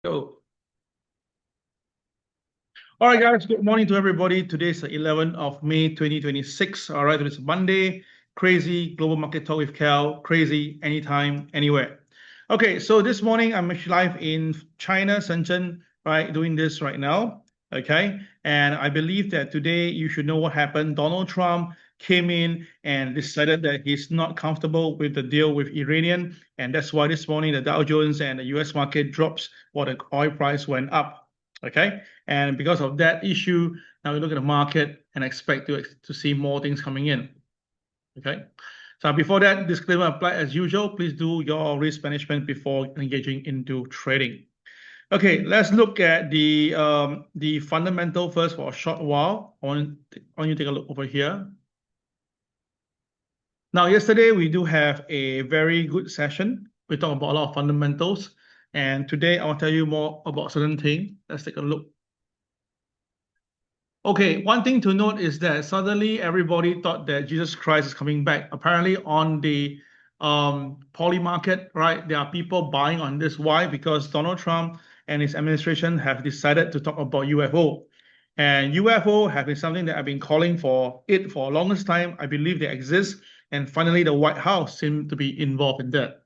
Go. All right, guys. Good morning to everybody. Today's the 11th of May, 2026. All right, it's Monday. CRAZII Global Market Talk with KEL. CRAZII anytime, anywhere. Okay, so this morning I'm actually live in China, Shenzhen, right, doing this right now. Okay, and I believe that today you should know what happened. Donald Trump came in and decided that he's not comfortable with the deal with Iranian, and that's why this morning the Dow Jones and the US market drops while the oil price went up. Okay, and because of that issue, now we look at the market and expect to see more things coming in. Okay, so before that, disclaimer apply as usual. Please do your risk management before engaging into trading. Okay, let's look at the fundamental first for a short while. I want you to take a look over here. Now, yesterday we do have a very good session. We talk about a lot of fundamentals, and today I will tell you more about certain things. Let's take a look. Okay, one thing to note is that suddenly everybody thought that Jesus Christ is coming back. Apparently, on the poly market, right, there are people buying on this. Why? Because Donald Trump and his administration have decided to talk about UFO. And UFO have been something that I've been calling for it for the longest time. I believe they exist. And finally, the White House seemed to be involved in that.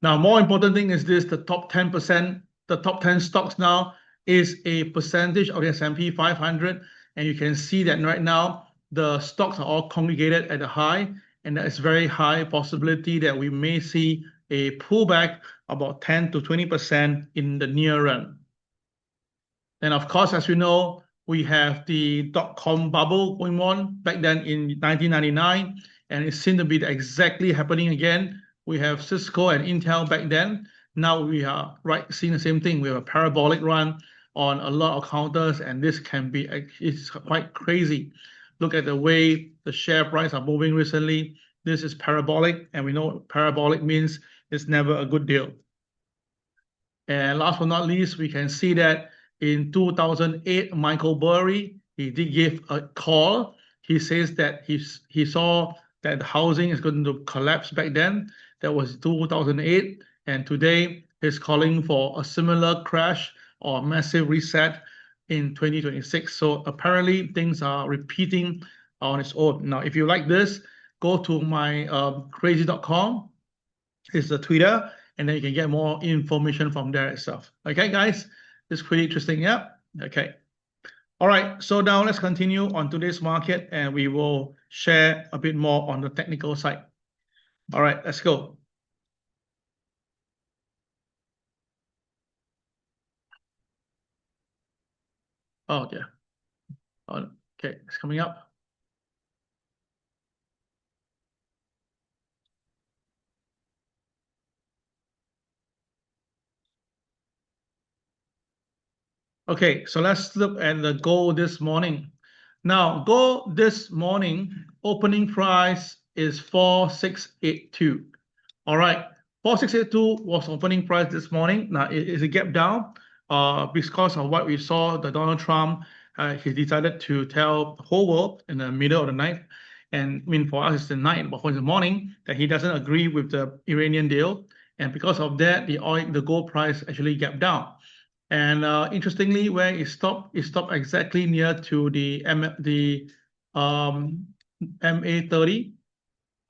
Now, more important thing is this, the top 10%, the top 10 stocks now is a percentage of the S&P 500. And you can see that right now, the stocks are all congregated at a high. And there is very high possibility that we may see a pullback about 10 to 20% in the near run. And of course, as we know, we have the dot-com bubble going on back then in 1999, and it seemed to be exactly happening again. We have Cisco and Intel back then. Now we are seeing the same thing. We have a parabolic run on a lot of counters, and this can be, it's quite crazy. Look at the way the share price are moving recently. This is parabolic, and we know parabolic means it's never a good deal. And last but not least, we can see that in 2008, Michael Burry, he did give a call. He says that he saw that the housing is going to collapse back then. That was 2008. And today he's calling for a similar crash or massive reset in 2026. So apparently things are repeating on its own. Now, if you like this, go to my crazy.com. It's the Twitter, and then you can get more information from there itself. Okay, guys? It's pretty interesting, yeah? Okay. All right, so now let's continue on today's market, and we will share a bit more on the technical side. All right, let's go. Oh, yeah. Okay, it's coming up. Okay, so let's look at the gold this morning. Now, gold this morning, opening price is 4682. All right, 4682 was opening price this morning. Now, it is a gap down because of what we saw, the Donald Trump, he decided to tell the whole world in the middle of the night, and I mean, for us, it's the night, but for the morning, that he doesn't agree with the Iranian deal. And because of that, the gold price actually gapped down. And interestingly, where it stopped exactly near to the MA30.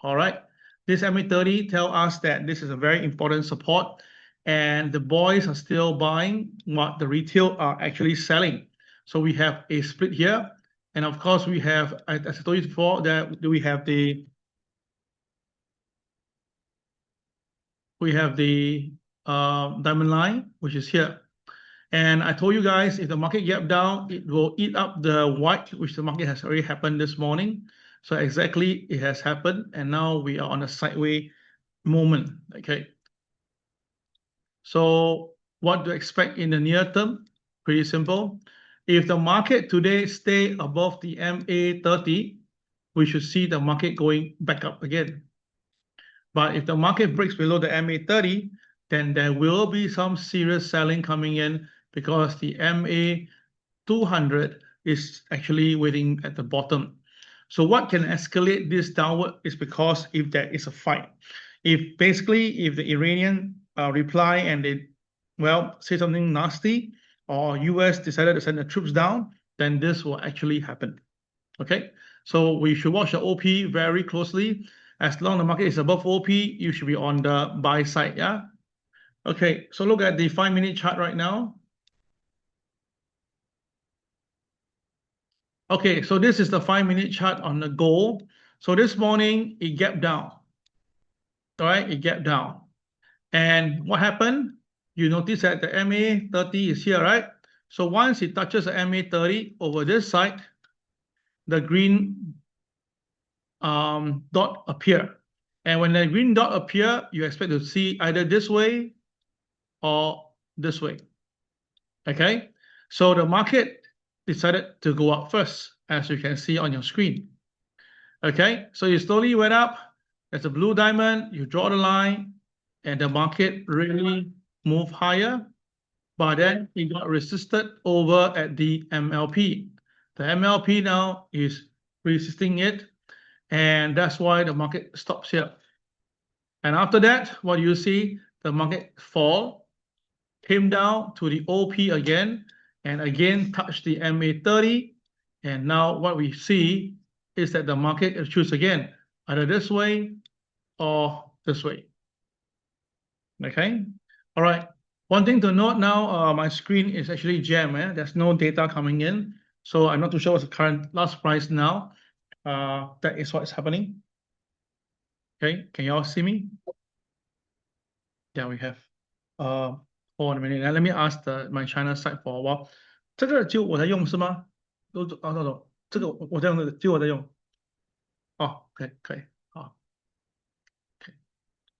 All right, this MA30 tell us that this is a very important support, and the boys are still buying what the retail are actually selling. So we have a split here, and of course we have, as I told you before, that we have the diamond line, which is here. And I told you guys, if the market gap down, it will eat up the white, which the market has already happened this morning. So exactly, it has happened, and now we are on a sideways moment. Okay. So what to expect in the near term? Pretty simple. If the market today stay above the MA30, we should see the market going back up again. But if the market breaks below the MA30, then there will be some serious selling coming in, because the MA 200 is actually waiting at the bottom. So what can escalate this downward is because if there is a fight. If the Iranian reply and they well, say something nasty, or US decided to send the troops down, then this will actually happen. Okay, so we should watch the OP very closely. As long as the market is above OP, you should be on the buy side. Yeah. Okay, so look at the 5-minute chart right now. Okay, so this is the 5-minute chart on the gold. So this morning it gapped down. All right, it gapped down. And what happened? You notice that the MA30 is here, right? So once it touches the MA30 over this side, the green dot appear. And when the green dot appear, you expect to see either this way or this way. Okay, so the market decided to go up first, as you can see on your screen. Okay, so you slowly went up. There's a blue diamond. You draw the line, and the market really moved higher. But then it got resisted over at the MLP. The MLP now is resisting it, and that's why the market stops here. And after that, what do you see? The market fall, came down to the OP again, and again touched the MA30. And now what we see is that the market will choose again, either this way or this way. Okay, all right. One thing to note now, my screen is actually jammed. There's no data coming in, so I'm not too sure what's the current last price now. That is what's happening. Okay, can you all see me? Yeah, we have. Hold on a minute. Let me ask my China side for a while. 这个就我在用是吗？这个我在用的，就我在用。哦，可以，好。Okay.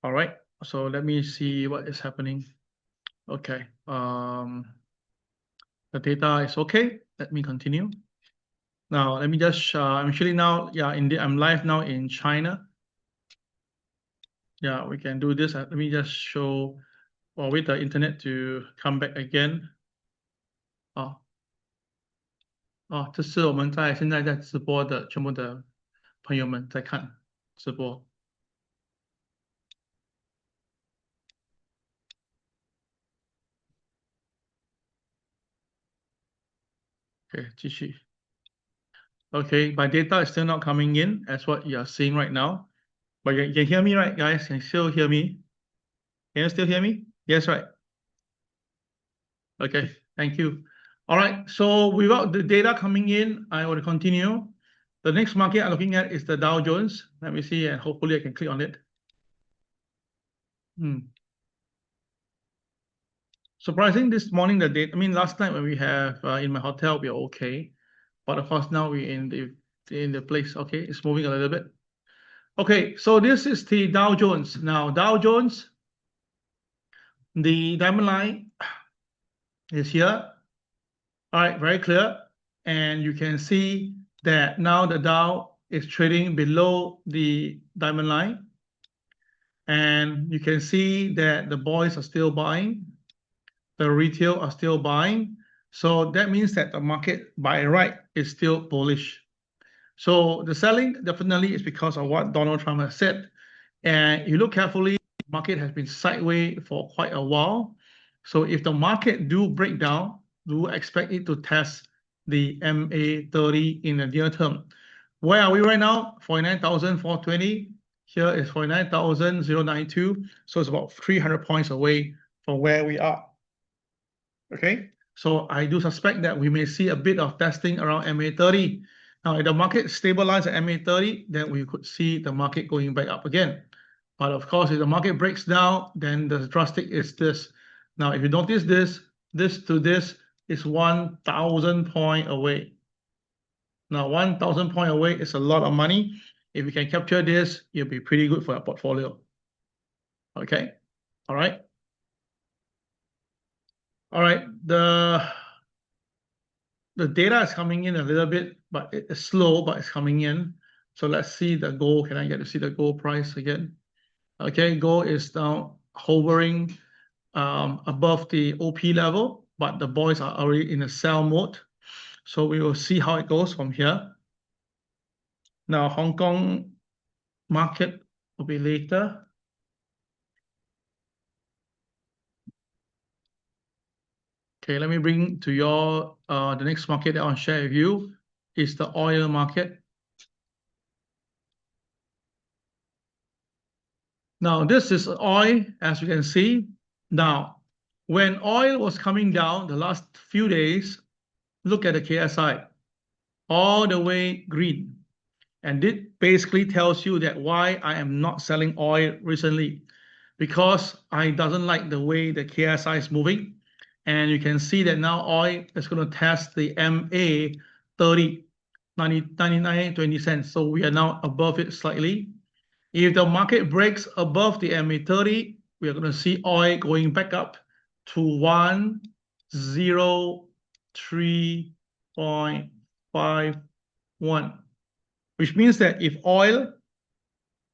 All right. So let me see what is happening. Okay. The data is okay. Let me continue. Now, let me just, I'm actually now, yeah, indeed, I'm live now in China. Yeah, we can do this. Let me just show, or wait the internet to come back again. 这是我们现在在直播的全部的朋友们在看直播。Okay, 继续。Okay, my data is still not coming in as what you are seeing right now. But you can hear me, right, guys? Can you still hear me? Can you still hear me? Yes, right. Okay, thank you. All right, so without the data coming in, I will continue. The next market I'm looking at is the Dow Jones. Let me see, and hopefully I can click on it. Surprising this morning, the data. I mean, last night when we have in my hotel, we are okay, but of course now we're in the place. Okay, it's moving a little bit. Okay, so this is the Dow Jones. Now, Dow Jones, the diamond line is here. All right, very clear. And you can see that now the Dow is trading below the diamond line. And you can see that the boys are still buying. The retail are still buying. So that means that the market by right is still bullish. So the selling definitely is because of what Donald Trump has said. And you look carefully, the market has been sideways for quite a while. So if the market do break down, do expect it to test the MA30 in the near term. Where are we right now? 49,420. Here is 49,092. So it's about 300 points away from where we are. Okay, so I do suspect that we may see a bit of testing around MA30. Now, if the market stabilizes at MA30, then we could see the market going back up again. But of course, if the market breaks down, then the drastic is this. Now, if you notice this to this is 1,000 point away. Now, 1,000 point away is a lot of money. If you can capture this, it'll be pretty good for your portfolio. Okay, all right. All right, the data is coming in a little bit, but it's slow, but it's coming in. So let's see the gold. Can I get to see the gold price again? Okay, gold is now hovering above the OP level, but the boys are already in a sell mode. So we will see how it goes from here. Now, Hong Kong market will be later. Okay, let me bring to your the next market that I'll share with you is the oil market. Now, this is oil, as you can see. Now, when oil was coming down the last few days, look at the KSI, all the way green. And it basically tells you that why I am not selling oil recently, because I doesn't like the way the KSI is moving. And you can see that now oil is going to test the MA 30, 99.20 cents. So we are now above it slightly. If the market breaks above the MA 30, we are going to see oil going back up to 103.51, which means that if oil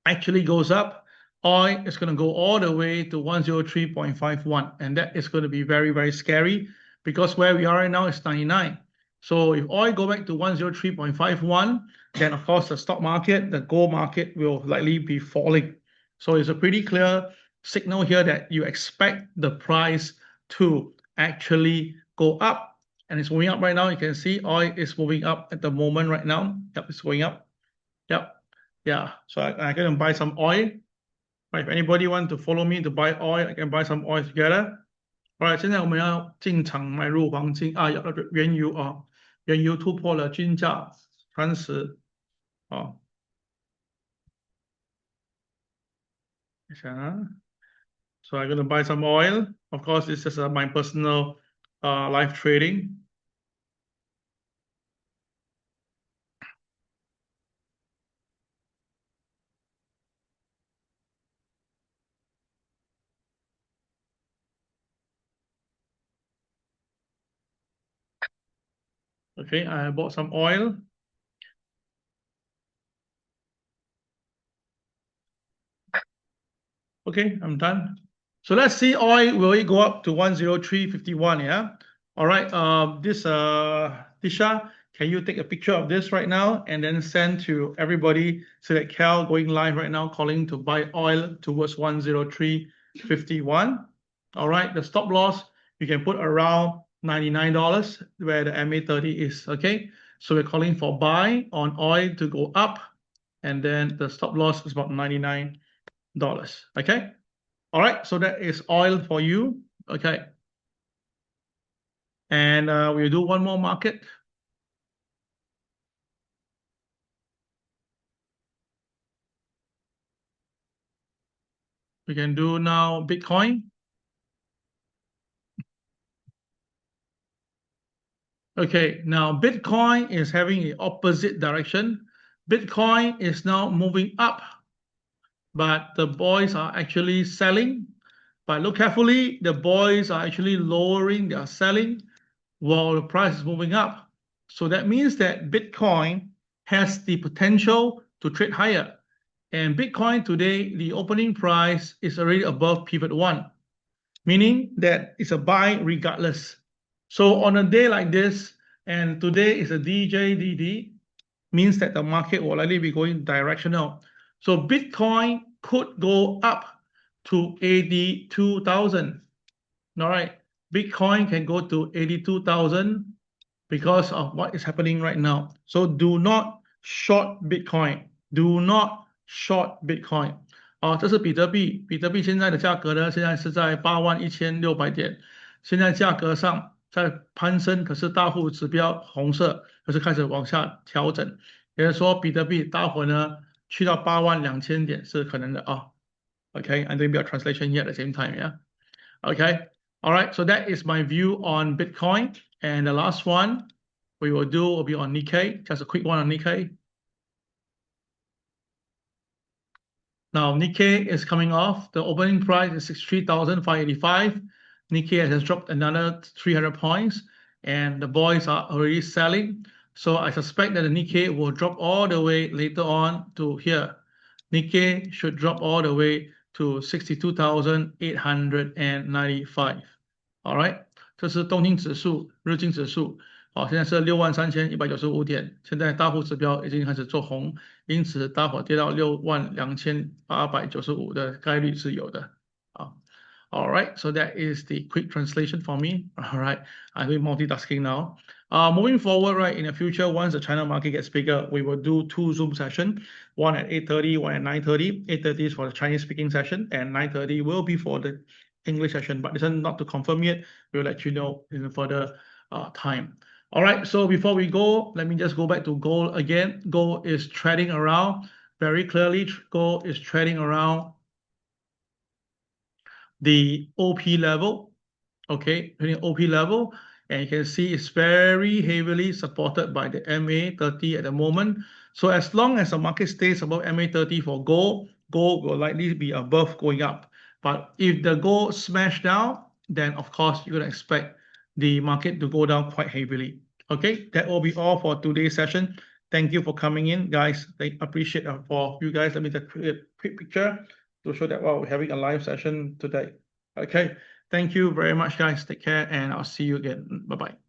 actually goes up, oil is going to go all the way to 103.51, and that is going to be very, very scary, because where we are right now is 99. So if oil go back to 103.51, then of course the stock market, the gold market will likely be falling. So it's a pretty clear signal here that you expect the price to actually go up, and it's moving up right now. You can see oil is moving up at the moment right now. Yep, it's going up. Yep. Yeah, so I can buy some oil. Right, if anybody want to follow me to buy oil, I can buy some oil together. Alright， 现在我们要进场买入黄金啊，原油啊，原油突破了均价30啊，等一下啊。So I'm gonna buy some oil. Of course, this is my personal live trading. Okay, I bought some oil. Okay, I'm done. So let's see oil, will it go up to 103.51? Yeah. All right. Disha, can you take a picture of this right now and then send to everybody so that KEL going live right now calling to buy oil towards 103.51. All right. The stop loss you can put around $99 where the MA30 is. Okay. So we're calling for buy on oil to go up, and then the stop loss is about $99. Okay. All right, so that is oil for you. Okay. And we'll do one more market. We can do now Bitcoin. Okay, now Bitcoin is having the opposite direction. Bitcoin is now moving up, but the boys are actually selling. But look carefully, the boys are actually lowering their selling while the price is moving up. So that means that Bitcoin has the potential to trade higher. And Bitcoin today, the opening price is already above pivot 1, meaning that it's a buy regardless. So on a day like this, and today is a DJDD, means that the market will likely be going directional. So Bitcoin could go up to 82,000. All right, Bitcoin can go to 82,000 because of what is happening right now. So do not short Bitcoin. Do not short Bitcoin. 这是比特币，比特币现在的价格呢，现在是在81600点，现在价格上在攀升，可是大户指标红色，可是开始往下调整，也就是说比特币待会呢去到82000点是可能的啊。Okay, I'm doing a translation here at the same time, yeah. Okay, all right, so that is my view on Bitcoin. And the last one we will do will be on Nikkei, just a quick one on Nikkei. Now, Nikkei is coming off. The opening price is 63,585. Nikkei has dropped another 300 points, and the boys are already selling. So I suspect that the Nikkei will drop all the way later on to here. Nikkei should drop all the way to 62,895. All right, 这是东京指数、日经指数。好，现在是63195点，现在大户指标已经开始做红，因此大伙跌到62895的概率是有的啊。All right, so that is the quick translation for me. All right, I'm doing multitasking now. Moving forward, right, in the future, once the China market gets bigger, we will do 2 Zoom sessions, one at 8:30, one at 9:30. 8:30 is for the Chinese speaking session, and 9:30 will be for the English session. But this is not to confirm yet. We'll let you know in further time. All right, so before we go, let me just go back to gold again. Gold is trading around very clearly. Gold is trading around the OP level, okay, OP level, and you can see it's very heavily supported by the MA30 at the moment. So as long as the market stays above MA30 for gold, gold will likely be above going up. But if the gold smash down, then of course you're gonna expect the market to go down quite heavily. Okay, that will be all for today's session. Thank you for coming in, guys. I appreciate for you guys. Let me take a quick picture to show that we're having a live session today. Okay, thank you very much, guys. Take care, and I'll see you again. Bye-bye.